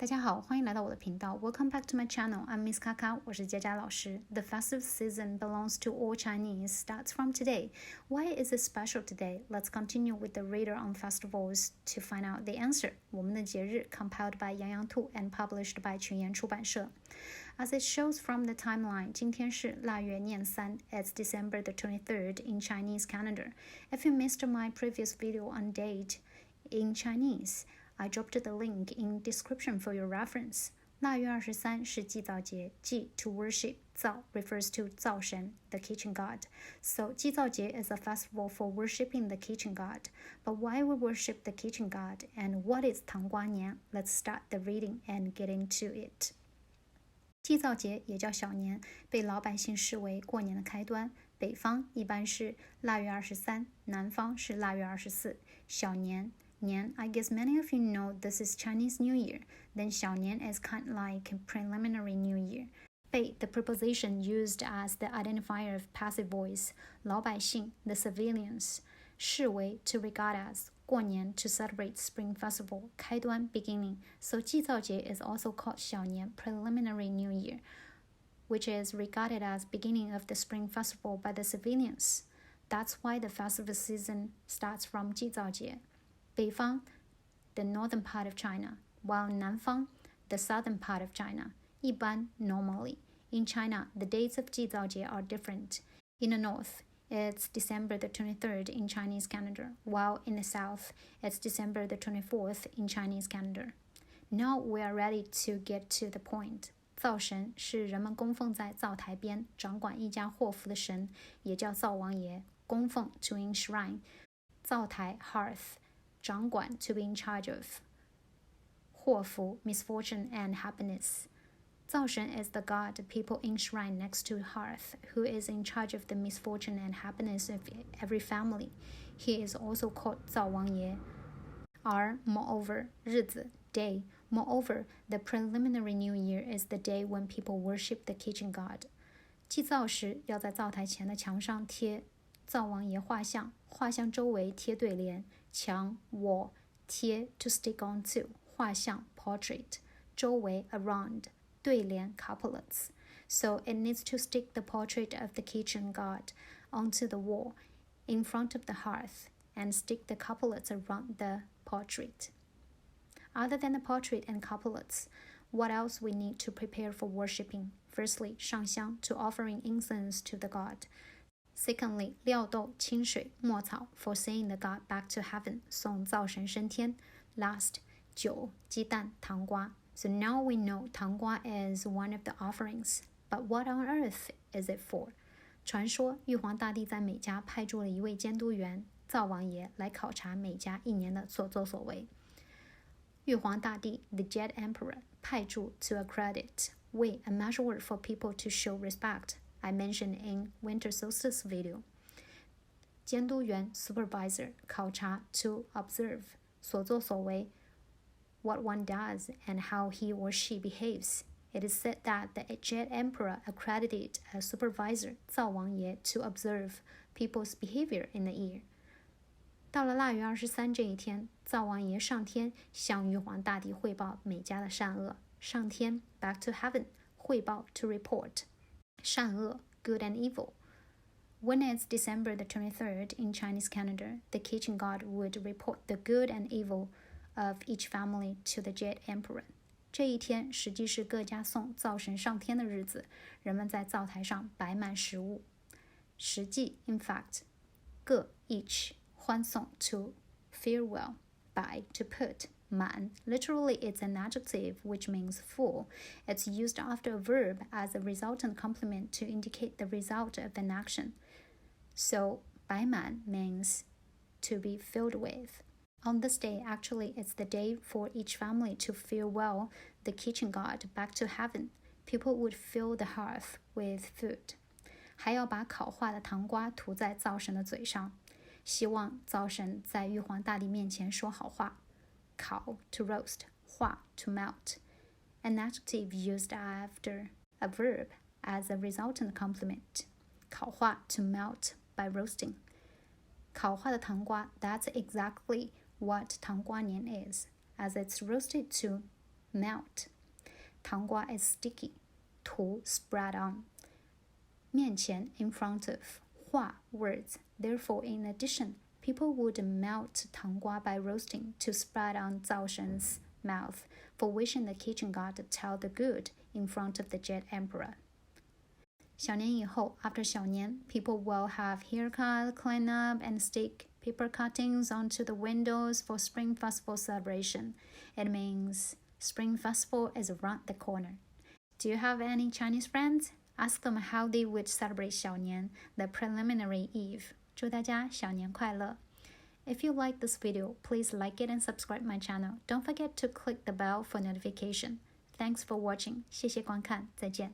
大家好，欢迎来到我的频道。Welcome back to my channel. I'm Miss Kaka. 我是佳佳老师。The festive season belongs to all Chinese. Starts from today. Why is it special today? Let's continue with the reader on festivals to find out the answer. 我们的节日 compiled by 洋洋兔 and published by 群言出版社。As it shows from the timeline, 今天是腊月廿三 It's December the 23rd in Chinese calendar. If you missed my previous video on date in Chinese,I dropped the link in description for your reference. 腊月23是祭灶节，祭 to worship, 灶 refers to 灶神 the kitchengod. So 祭灶节 is a festival for worshipping the kitchengod. But why we worship the kitchengod and what is 糖瓜年? Let's start the reading and get into it. 祭灶节也叫小年，被老百姓视为过年的开端。北方一般是腊月23，南方是腊月24。小年年 I guess many of you know this is Chinese New Year. Then 小年 is kind of like preliminary New Year. 被 the preposition used as the identifier of passive voice. 老百姓 the civilians. 视为 to regard as. 过年 to celebrate spring festival. 开端 beginning. So 祭灶节 is also called 小年 preliminary New Year, which is regarded as beginning of the spring festival by the civilians. That's why the festival season starts from 祭灶节。北方 the northern part of China, while 南方 the southern part of China. 一般 normally. In China, the dates of 祭灶节 are different. In the north, it's December the 23rd in Chinese calendar, while in the south, it's December the 24th in Chinese calendar. Now we are ready to get to the point. 灶神是人们供奉在灶台边，掌管一家祸福的神，也叫灶王爷。供奉 to enshrine. 灶台 hearth.掌管 to be in charge of. 祸福 misfortune and happiness. 灶神 is the god people enshrine next to hearth, who is in charge of the misfortune and happiness of every family. He is also called 灶王爷。而 moreover 日子 day. Moreover, the preliminary New Year is the day when people worship the kitchengod. 祭灶时要在灶台前的墙上贴灶王爷画像，画像周围贴对联，墙 wall 贴 to stick onto 画像 portrait 周围 around 对联 couplets. So it needs to stick the portrait of the kitchengod onto the wall in front of the hearth and stick the couplets around the portrait. Other than the portrait and couplets, what else we need to prepare for worshipping? Firstly, 上香 to offering incense to the god. Secondly, 料豆清水墨草 for sending the god back to heaven 送灶神升天。Last, 酒鸡蛋糖瓜 So now we know 糖瓜 is one of the offerings. But what on earth is it for? 传说玉皇大帝在每家派驻了一位监督员灶王爷来考察每家一年的所作所为。玉皇大帝 the Jet Emperor 派驻 to accredit 为 a measure word for people to show respect. I mentioned in winter solstice video. 监督员 supervisor 考察 to observe 所作所为 what one does and how he or she behaves. It is said that the Jet Emperor accredited a supervisor 灶王爷 to observe people's behavior in the year. 到了腊月23这一天，灶王爷上天向玉皇大帝汇报每家的善恶。上天 back to heaven 汇报 to report. 善恶 good and evil. When it's December the 23rd in Chinese calendar, the kitchengod would report the good and evil of each family to the Jet Emperor. 这一天实际是各家送灶神上天的日子，人们在灶台上摆满食物。实际 in fact 各 each 欢送 to farewell, 摆 to put, 满 literally it's an adjective which means full. It's used after a verb as a resultant complement to indicate the result of an action. So 摆满 means to be filled with. On this day, actually, it's the day for each family to farewell the kitchengod back to heaven. People would fill the hearth with food. 还要把烤化的糖瓜涂在灶神的嘴上，希望灶神在玉皇大帝面前说好话。烤 to roast, 化 to melt. An adjective used after a verb as a resultant complement. 烤化 to melt by roasting. 烤化的糖瓜 that's exactly what 糖瓜年 is, as it's roasted to melt. 糖瓜 is sticky. 涂 spread on. 面前 in front of. 画 words. Therefore, in addition, people would melt 糖瓜 by roasting to spread on 灶神's mouth for wishing the kitchengod to tell the good in front of the Jet Emperor. 小年以后 after 小年 people will have haircut, clean up, and stick paper cuttings onto the windows for Spring Festival celebration. It means Spring Festival is around the corner. Do you have any Chinese friends? Ask them how they would celebrate 小年, the preliminary eve. 祝大家小年快乐. If you like this video, please like it and subscribe my channel. Don't forget to click the bell for notification. Thanks for watching. 谢谢观看，再见。